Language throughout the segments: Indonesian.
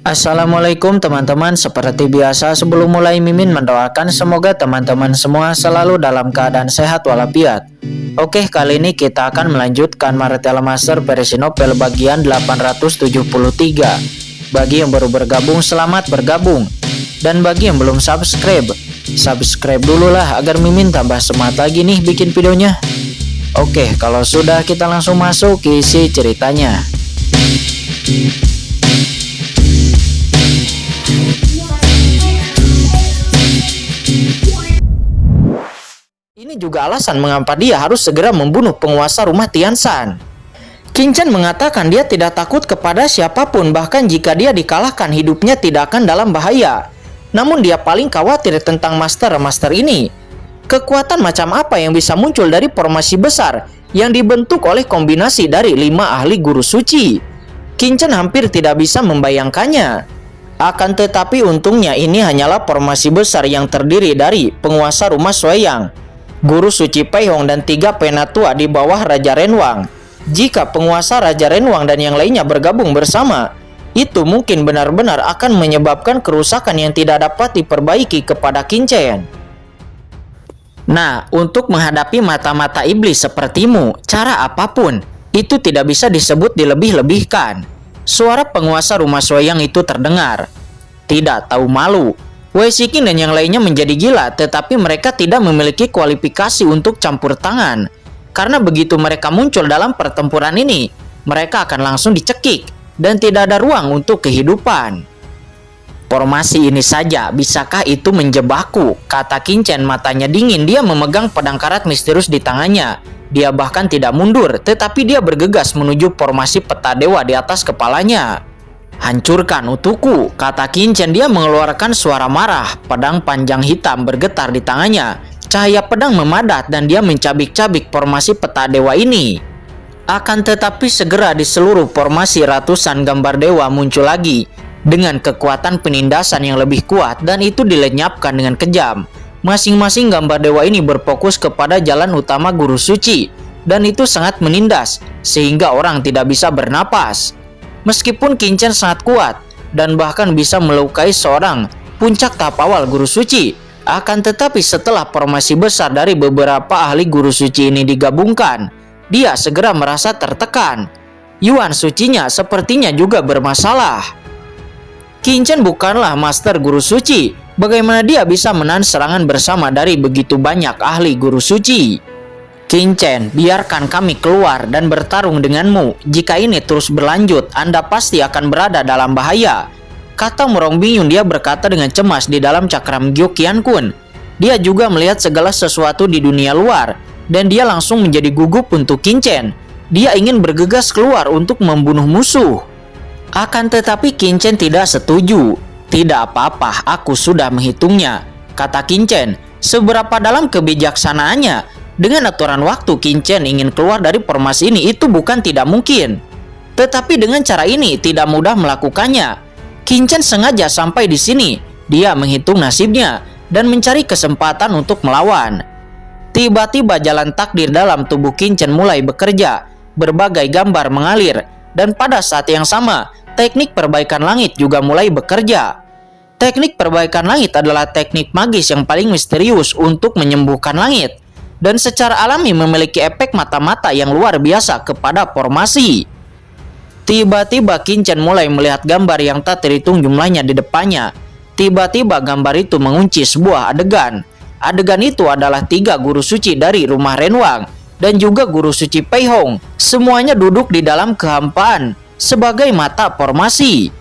Assalamualaikum teman-teman. Seperti biasa sebelum mulai Mimin mendoakan semoga teman-teman semua selalu dalam keadaan sehat walafiat. Oke, kali ini kita akan melanjutkan Martell Master versi novel bagian 873. Bagi yang baru bergabung, selamat bergabung. Dan bagi yang belum subscribe dulu lah agar Mimin tambah semangat lagi nih bikin videonya. Oke, kalau sudah kita langsung masuk ke isi ceritanya. Ini juga alasan mengapa dia harus segera membunuh penguasa rumah Tianshan. Qin Chen mengatakan dia tidak takut kepada siapapun, bahkan jika dia dikalahkan hidupnya tidak akan dalam bahaya. Namun dia paling khawatir tentang master ini. Kekuatan macam apa yang bisa muncul dari formasi besar yang dibentuk oleh kombinasi dari 5 ahli guru suci? Qin Chen hampir tidak bisa membayangkannya. Akan tetapi untungnya ini hanyalah formasi besar yang terdiri dari penguasa rumah Sueyang, Guru Suci Peihong, dan 3 penatua di bawah Raja Renwang. Jika penguasa Raja Renwang dan yang lainnya bergabung bersama, itu mungkin benar-benar akan menyebabkan kerusakan yang tidak dapat diperbaiki kepada Qin Chen. Nah, untuk menghadapi mata-mata iblis sepertimu, cara apapun itu tidak bisa disebut dilebih-lebihkan. Suara penguasa rumah Sueyang itu terdengar. Tidak tahu malu, Wei Shiqing dan yang lainnya menjadi gila, tetapi mereka tidak memiliki kualifikasi untuk campur tangan. Karena begitu mereka muncul dalam pertempuran ini, mereka akan langsung dicekik dan tidak ada ruang untuk kehidupan. Formasi ini saja, bisakah itu menjebakku? Kata Qin Chen, matanya dingin. Dia memegang pedang karat misterius di tangannya. Dia bahkan tidak mundur, tetapi dia bergegas menuju formasi peta dewa di atas kepalanya. Hancurkan untukku, kata Qin Chen. Dia mengeluarkan suara marah. Pedang panjang hitam bergetar di tangannya. Cahaya pedang memadat dan dia mencabik-cabik formasi peta dewa ini. Akan tetapi segera di seluruh formasi ratusan gambar dewa muncul lagi dengan kekuatan penindasan yang lebih kuat, dan itu dilenyapkan dengan kejam. Masing-masing gambar dewa ini berfokus kepada jalan utama guru suci, dan itu sangat menindas sehingga orang tidak bisa bernapas. Meskipun Qin Chen sangat kuat dan bahkan bisa melukai seorang puncak tahap awal guru suci, akan tetapi setelah formasi besar dari beberapa ahli guru suci ini digabungkan, dia segera merasa tertekan. Yuan sucinya sepertinya juga bermasalah. Qin Chen bukanlah master guru suci. Bagaimana dia bisa menahan serangan bersama dari begitu banyak ahli guru suci? Qin Chen, biarkan kami keluar dan bertarung denganmu. Jika ini terus berlanjut, Anda pasti akan berada dalam bahaya, kata Murong Bingyun. Dia berkata dengan cemas di dalam cakram Gyo Qian Kun. Dia juga melihat segala sesuatu di dunia luar, dan dia langsung menjadi gugup untuk Qin Chen. Dia ingin bergegas keluar untuk membunuh musuh. Akan tetapi Qin Chen tidak setuju. Tidak apa-apa, aku sudah menghitungnya, kata Qin Chen. Seberapa dalam kebijaksanaannya. Dengan aturan waktu, Qin Chen ingin keluar dari formasi ini itu bukan tidak mungkin. Tetapi dengan cara ini tidak mudah melakukannya. Qin Chen sengaja sampai di sini. Dia menghitung nasibnya dan mencari kesempatan untuk melawan. Tiba-tiba jalan takdir dalam tubuh Qin Chen mulai bekerja. Berbagai gambar mengalir, dan pada saat yang sama, teknik perbaikan langit juga mulai bekerja. Teknik perbaikan langit adalah teknik magis yang paling misterius untuk menyembuhkan langit, dan secara alami memiliki efek mata-mata yang luar biasa kepada formasi. Tiba-tiba Qin Chen mulai melihat gambar yang tak terhitung jumlahnya di depannya. Tiba-tiba gambar itu mengunci sebuah adegan. Adegan itu adalah 3 guru suci dari rumah Renwang dan juga guru suci Peihong. Semuanya duduk di dalam kehampaan sebagai mata formasi.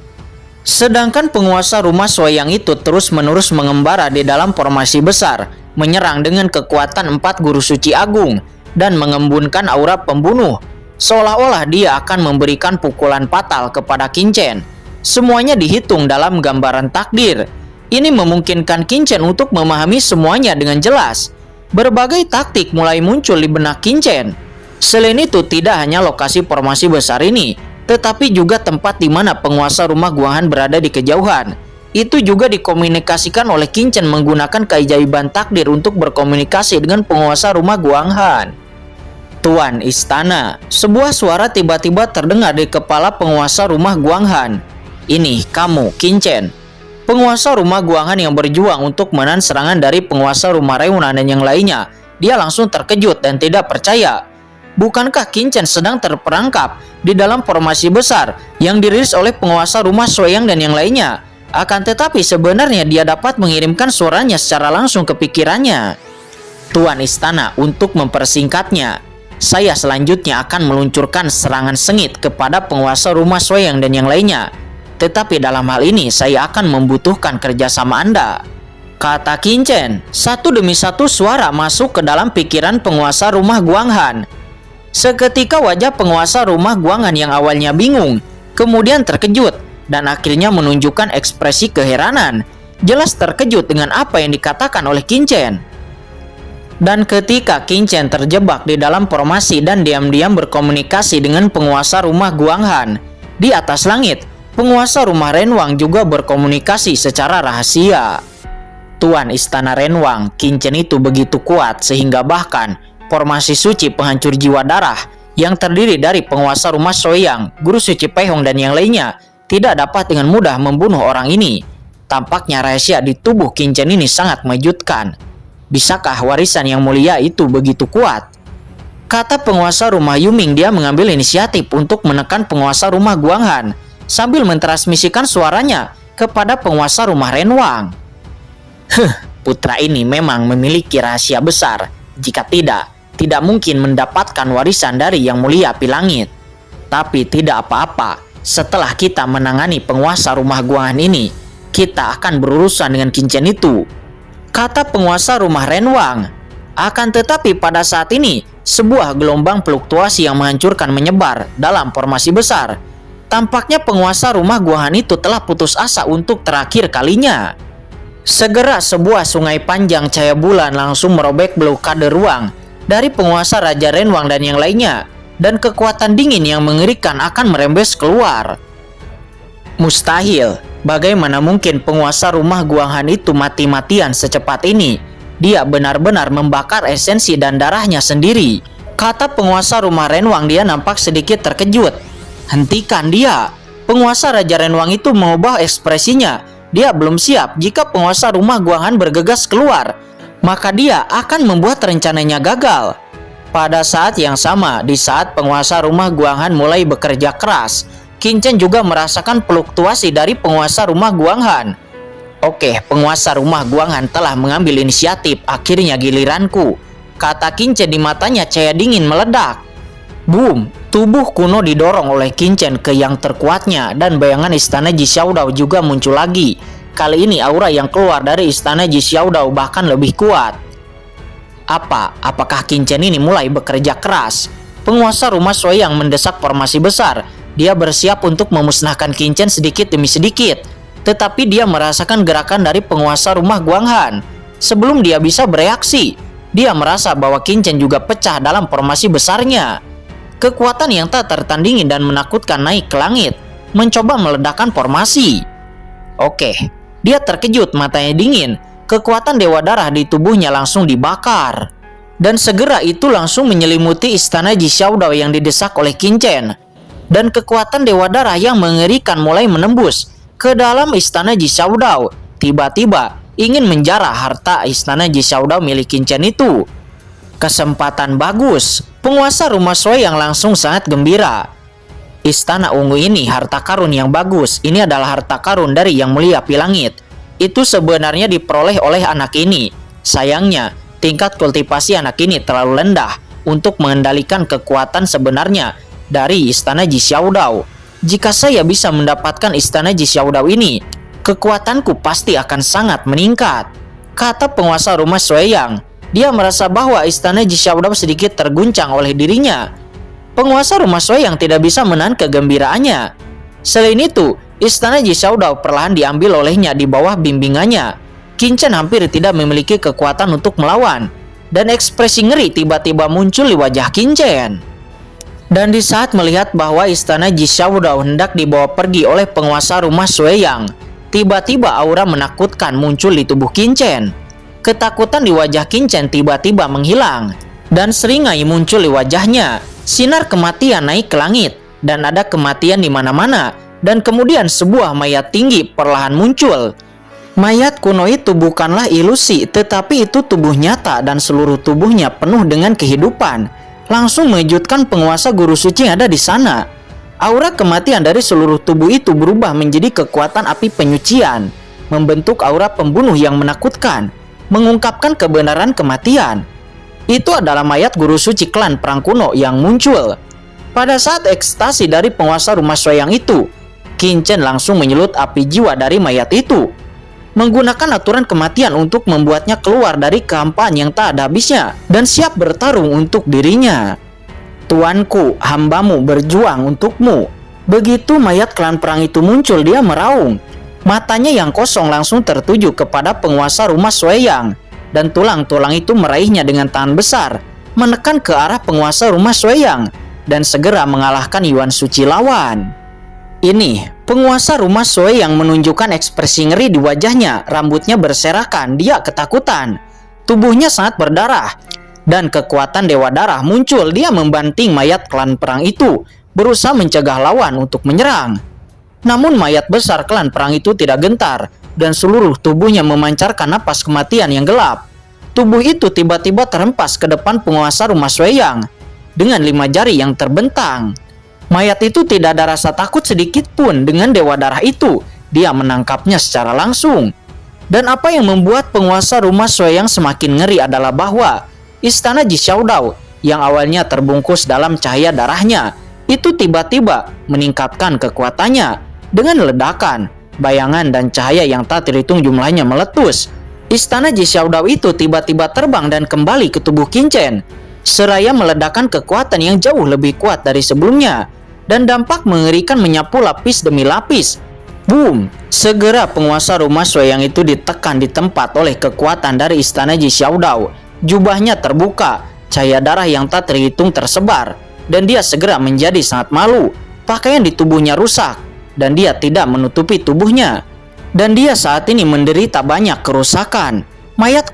Sedangkan penguasa rumah Sueyang itu terus-menerus mengembara di dalam formasi besar, menyerang dengan kekuatan 4 guru suci agung dan mengembunkan aura pembunuh, seolah-olah dia akan memberikan pukulan fatal kepada Qin Chen. Semuanya dihitung dalam gambaran takdir. Ini memungkinkan Qin Chen untuk memahami semuanya dengan jelas. Berbagai taktik mulai muncul di benak Qin Chen. Selain itu, tidak hanya lokasi formasi besar ini, tetapi juga tempat di mana penguasa rumah Guanghan berada di kejauhan. Itu juga dikomunikasikan oleh Qin Chen menggunakan keajaiban takdir untuk berkomunikasi dengan penguasa rumah Guanghan. Tuan Istana, sebuah suara tiba-tiba terdengar di kepala penguasa rumah Guanghan. Ini kamu, Qingchen, penguasa rumah Guanghan yang berjuang untuk menahan serangan dari penguasa rumah Renwang dan yang lainnya. Dia langsung terkejut dan tidak percaya. Bukankah Qingchen sedang terperangkap di dalam formasi besar yang dirilis oleh penguasa rumah Shuoyang dan yang lainnya? Akan tetapi sebenarnya dia dapat mengirimkan suaranya secara langsung ke pikirannya. Tuan Istana, untuk mempersingkatnya, saya selanjutnya akan meluncurkan serangan sengit kepada penguasa rumah Shuoyang dan yang lainnya. Tetapi dalam hal ini saya akan membutuhkan kerjasama Anda, kata Qingchen. Satu demi satu suara masuk ke dalam pikiran penguasa rumah Guanghan. Seketika wajah penguasa rumah Guanghan yang awalnya bingung, kemudian terkejut, dan akhirnya menunjukkan ekspresi keheranan. Jelas terkejut dengan apa yang dikatakan oleh Qingchen. Dan ketika Qingchen terjebak di dalam formasi dan diam-diam berkomunikasi dengan penguasa rumah Guanghan, di atas langit, penguasa rumah Renwang juga berkomunikasi secara rahasia. Tuan Istana Renwang, Qingchen itu begitu kuat sehingga bahkan formasi suci penghancur jiwa darah yang terdiri dari penguasa rumah Shuoyang, guru suci Peihong dan yang lainnya tidak dapat dengan mudah membunuh orang ini. Tampaknya rahasia di tubuh Qingchen ini sangat mengejutkan. Bisakah warisan yang mulia itu begitu kuat? Kata penguasa rumah Yuming. Dia mengambil inisiatif untuk menekan penguasa rumah Guanghan sambil mentransmisikan suaranya kepada penguasa rumah Renwang. Putra ini memang memiliki rahasia besar. Jika tidak mungkin mendapatkan warisan dari Yang Mulia Api Langit. Tapi tidak apa-apa, setelah kita menangani penguasa rumah Guanghan ini, kita akan berurusan dengan Qingchen itu, kata penguasa rumah Renwang. Akan tetapi pada saat ini, sebuah gelombang fluktuasi yang menghancurkan menyebar dalam formasi besar. Tampaknya penguasa rumah Guanghan itu telah putus asa untuk terakhir kalinya. Segera sebuah sungai panjang cahaya bulan langsung merobek blokade ruang dari penguasa Raja Renwang dan yang lainnya, dan kekuatan dingin yang mengerikan akan merembes keluar. Mustahil, bagaimana mungkin penguasa rumah Guanghan itu mati-matian secepat ini? Dia benar-benar membakar esensi dan darahnya sendiri, kata penguasa rumah Renwang. Dia nampak sedikit terkejut. Hentikan dia! Penguasa Raja Renwang itu mengubah ekspresinya. Dia belum siap. Jika penguasa rumah Guanghan bergegas keluar, maka dia akan membuat rencananya gagal. Pada saat yang sama, di saat penguasa rumah Guanghan mulai bekerja keras, Qingchen juga merasakan fluktuasi dari penguasa rumah Guanghan. Oke, penguasa rumah Guanghan telah mengambil inisiatif. Akhirnya giliranku, kata Qingchen. Di matanya cahaya dingin meledak. Boom! Tubuh kuno didorong oleh Qingchen ke yang terkuatnya, dan bayangan istana Ji Xiaodao juga muncul lagi. Kali ini aura yang keluar dari istana Ji Xiaodao bahkan lebih kuat. Apakah Qingchen ini mulai bekerja keras? Penguasa rumah Shuoyang mendesak formasi besar. Dia bersiap untuk memusnahkan Qingchen sedikit demi sedikit. Tetapi dia merasakan gerakan dari penguasa rumah Guanghan. Sebelum dia bisa bereaksi, dia merasa bahwa Qingchen juga pecah dalam formasi besarnya. Kekuatan yang tak tertandingi dan menakutkan naik ke langit, mencoba meledakkan formasi. Oke, dia terkejut, matanya dingin. Kekuatan Dewa Darah di tubuhnya langsung dibakar. Dan segera itu langsung menyelimuti istana Ji Xiaodao yang didesak oleh Qingchen. Dan kekuatan Dewa Darah yang mengerikan mulai menembus ke dalam istana Ji Xiaodao. Tiba-tiba ingin menjarah harta istana Ji Xiaodao milik Qingchen itu. Kesempatan bagus. Penguasa rumah Shuoyang langsung sangat gembira. Istana ungu ini harta karun yang bagus. Ini adalah harta karun dari Yang Mulia Api Langit. Itu sebenarnya diperoleh oleh anak ini. Sayangnya, tingkat kultivasi anak ini terlalu rendah untuk mengendalikan kekuatan sebenarnya dari istana Ji Xiaodao. Jika saya bisa mendapatkan istana Ji Xiaodao ini, kekuatanku pasti akan sangat meningkat, kata penguasa rumah Shuoyang. Dia merasa bahwa istana Ji Xiaodao sedikit terguncang oleh dirinya. Penguasa rumah Shuoyang tidak bisa menahan kegembiraannya. Selain itu, istana Ji Xiaodao perlahan diambil olehnya di bawah bimbingannya. Qingchen hampir tidak memiliki kekuatan untuk melawan, dan ekspresi ngeri tiba-tiba muncul di wajah Qingchen. Dan di saat melihat bahwa istana Ji Xiaodao hendak dibawa pergi oleh penguasa rumah Shuoyang, tiba-tiba aura menakutkan muncul di tubuh Qingchen. Ketakutan di wajah Qingchen tiba-tiba menghilang, dan seringai muncul di wajahnya. Sinar kematian naik ke langit, dan ada kematian di mana-mana. dan kemudian sebuah mayat tinggi perlahan muncul. Mayat kuno itu bukanlah ilusi, tetapi itu tubuh nyata dan seluruh tubuhnya penuh dengan kehidupan. Langsung mengejutkan penguasa guru suci yang ada di sana. Aura kematian dari seluruh tubuh itu berubah menjadi kekuatan api penyucian, membentuk aura pembunuh yang menakutkan, mengungkapkan kebenaran kematian. Itu adalah mayat guru suci klan perang kuno yang muncul. Pada saat ekstasi dari penguasa rumah Soeyang itu, Qin Chen langsung menyulut api jiwa dari mayat itu, menggunakan aturan kematian untuk membuatnya keluar dari kehampaan yang tak ada habisnya dan siap bertarung untuk dirinya. Tuanku, hambamu berjuang untukmu. Begitu mayat klan perang itu muncul, dia meraung. Matanya yang kosong langsung tertuju kepada penguasa rumah Soeyang, dan tulang-tulang itu meraihnya dengan tangan besar, menekan ke arah penguasa rumah Soeyang, dan segera mengalahkan Yuan Suci lawan. Ini, penguasa rumah Soeyang menunjukkan ekspresi ngeri di wajahnya, rambutnya berserakan, dia ketakutan. Tubuhnya sangat berdarah, dan kekuatan Dewa Darah muncul. Dia membanting mayat klan perang itu, berusaha mencegah lawan untuk menyerang. Namun mayat besar klan perang itu tidak gentar, dan seluruh tubuhnya memancarkan napas kematian yang gelap. Tubuh itu tiba-tiba terhempas ke depan penguasa rumah Soeyang, dengan 5 jari yang terbentang. Mayat itu tidak ada rasa takut sedikit pun dengan Dewa Darah itu. Dia menangkapnya secara langsung. Dan apa yang membuat penguasa rumah Soeyang semakin ngeri adalah bahwa istana Ji Xiaodao yang awalnya terbungkus dalam cahaya darahnya itu tiba-tiba meningkatkan kekuatannya dengan ledakan, bayangan dan cahaya yang tak terhitung jumlahnya meletus. Istana Ji Xiaodao itu tiba-tiba terbang dan kembali ke tubuh Qin Chen, seraya meledakkan kekuatan yang jauh lebih kuat dari sebelumnya, dan dampak mengerikan menyapu lapis demi lapis. Boom! Segera penguasa rumah Soeyang itu ditekan di tempat oleh kekuatan dari istana Ji Xiaodao. Jubahnya terbuka, cahaya darah yang tak terhitung tersebar, dan dia segera menjadi sangat malu. Pakaian di tubuhnya rusak, dan dia tidak menutupi tubuhnya. Dan dia saat ini menderita banyak kerusakan. Mayat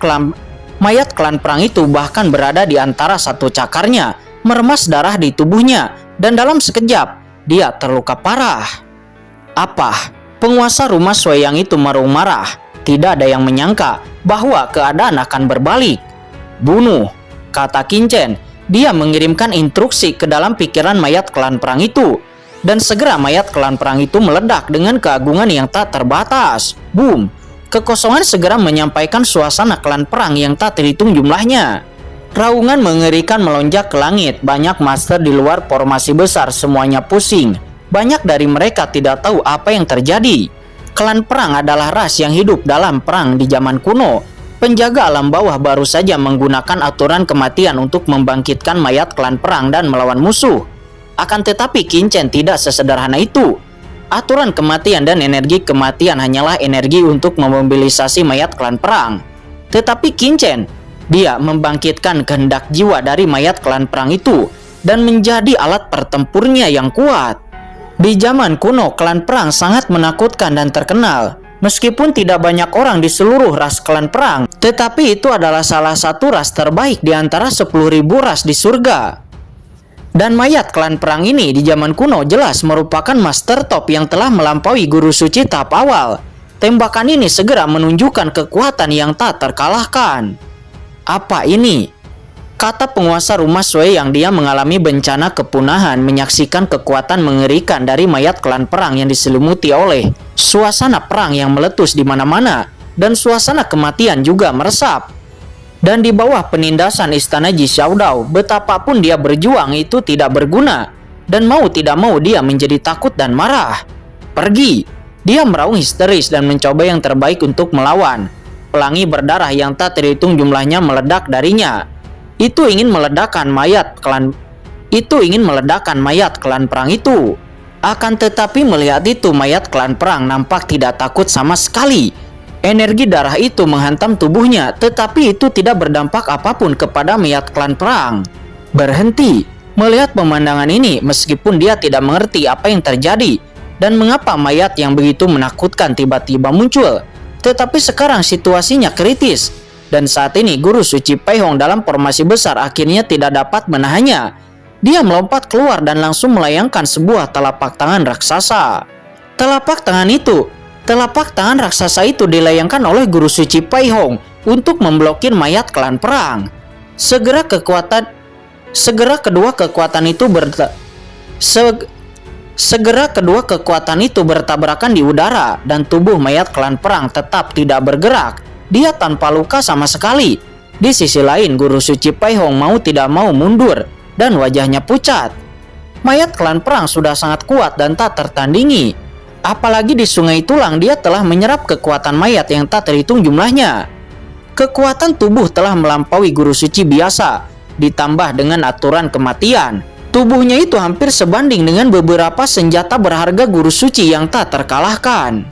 klan perang itu bahkan berada di antara satu cakarnya, meremas darah di tubuhnya, dan dalam sekejap dia terluka parah. Apa? Penguasa rumah Soeyang itu meraung marah. Tidak ada yang menyangka bahwa keadaan akan berbalik. Bunuh, kata Qin Chen. Dia mengirimkan instruksi ke dalam pikiran mayat klan perang itu, dan segera mayat klan perang itu meledak dengan keagungan yang tak terbatas. Boom! Kekosongan segera menyampaikan suasana klan perang yang tak terhitung jumlahnya. Raungan mengerikan melonjak ke langit. Banyak master di luar formasi besar semuanya pusing. Banyak dari mereka tidak tahu apa yang terjadi. Klan perang adalah ras yang hidup dalam perang di zaman kuno. Penjaga alam bawah baru saja menggunakan aturan kematian untuk membangkitkan mayat klan perang dan melawan musuh. Akan tetapi Qin Chen tidak sesederhana itu. Aturan kematian dan energi kematian hanyalah energi untuk memobilisasi mayat klan perang. Tetapi Qin Chen, dia membangkitkan kehendak jiwa dari mayat klan perang itu dan menjadi alat pertempurnya yang kuat. Di zaman kuno, klan perang sangat menakutkan dan terkenal. Meskipun tidak banyak orang di seluruh ras klan perang, tetapi itu adalah salah satu ras terbaik di antara 10.000 ras di surga. Dan mayat klan perang ini di zaman kuno jelas merupakan master top yang telah melampaui guru suci tahap awal. Tembakan ini segera menunjukkan kekuatan yang tak terkalahkan. Apa ini? Kata penguasa rumah Soeyang. Dia mengalami bencana kepunahan menyaksikan kekuatan mengerikan dari mayat klan perang yang diselimuti oleh suasana perang yang meletus di mana-mana, dan suasana kematian juga meresap. Dan di bawah penindasan istana Ji Xiaodao, betapapun dia berjuang itu tidak berguna, dan mau tidak mau dia menjadi takut dan marah. Pergi! Dia meraung histeris dan mencoba yang terbaik untuk melawan. Pelangi berdarah yang tak terhitung jumlahnya meledak darinya. Itu ingin meledakkan mayat klan perang itu. Akan tetapi melihat itu, mayat klan perang nampak tidak takut sama sekali. Energi darah itu menghantam tubuhnya, tetapi itu tidak berdampak apapun kepada mayat klan perang. Berhenti. Melihat pemandangan ini, meskipun dia tidak mengerti apa yang terjadi dan mengapa mayat yang begitu menakutkan tiba-tiba muncul, tetapi sekarang situasinya kritis, dan saat ini guru suci Pei Hong dalam formasi besar akhirnya tidak dapat menahannya. Dia melompat keluar dan langsung melayangkan sebuah telapak tangan raksasa. Telapak tangan raksasa itu dilayangkan oleh guru suci Pai Hong untuk memblokir mayat klan perang. Segera kedua kekuatan itu bertabrakan di udara dan tubuh mayat klan perang tetap tidak bergerak. Dia tanpa luka sama sekali. Di sisi lain, guru suci Pai Hong mau tidak mau mundur dan wajahnya pucat. Mayat klan perang sudah sangat kuat dan tak tertandingi. Apalagi di sungai tulang dia telah menyerap kekuatan mayat yang tak terhitung jumlahnya. Kekuatan tubuh telah melampaui guru suci biasa, ditambah dengan aturan kematian. Tubuhnya itu hampir sebanding dengan beberapa senjata berharga guru suci yang tak terkalahkan.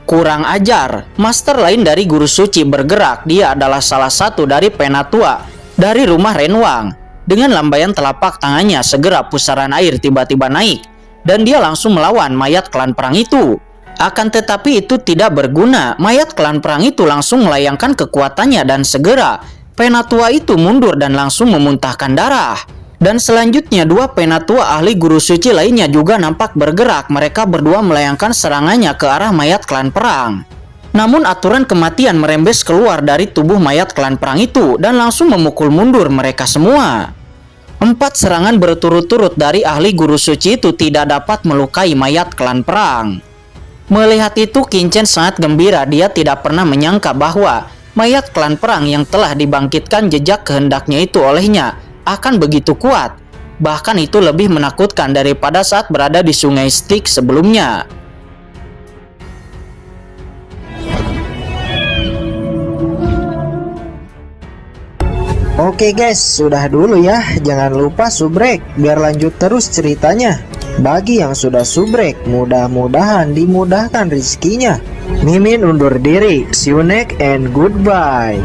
Kurang ajar, master lain dari guru suci bergerak. Dia adalah salah satu dari penatua dari rumah Renwang. Dengan lambaian telapak tangannya, segera pusaran air tiba-tiba naik dan dia langsung melawan mayat klan perang itu. Akan tetapi itu tidak berguna. Mayat klan perang itu langsung melayangkan kekuatannya dan segera penatua itu mundur dan langsung memuntahkan darah. Dan selanjutnya dua penatua ahli guru suci lainnya juga nampak bergerak. Mereka berdua melayangkan serangannya ke arah mayat klan perang. Namun aturan kematian merembes keluar dari tubuh mayat klan perang itu dan langsung memukul mundur mereka semua. 4 serangan berturut-turut dari ahli guru suci itu tidak dapat melukai mayat klan perang. Melihat itu, Qin Chen sangat gembira. Dia tidak pernah menyangka bahwa mayat klan perang yang telah dibangkitkan jejak kehendaknya itu olehnya akan begitu kuat. Bahkan itu lebih menakutkan daripada saat berada di sungai Styx sebelumnya. Oke guys, sudah dulu ya. Jangan lupa subrek biar lanjut terus ceritanya. Bagi yang sudah subrek, mudah-mudahan dimudahkan rezekinya. Mimin undur diri. See you next and goodbye.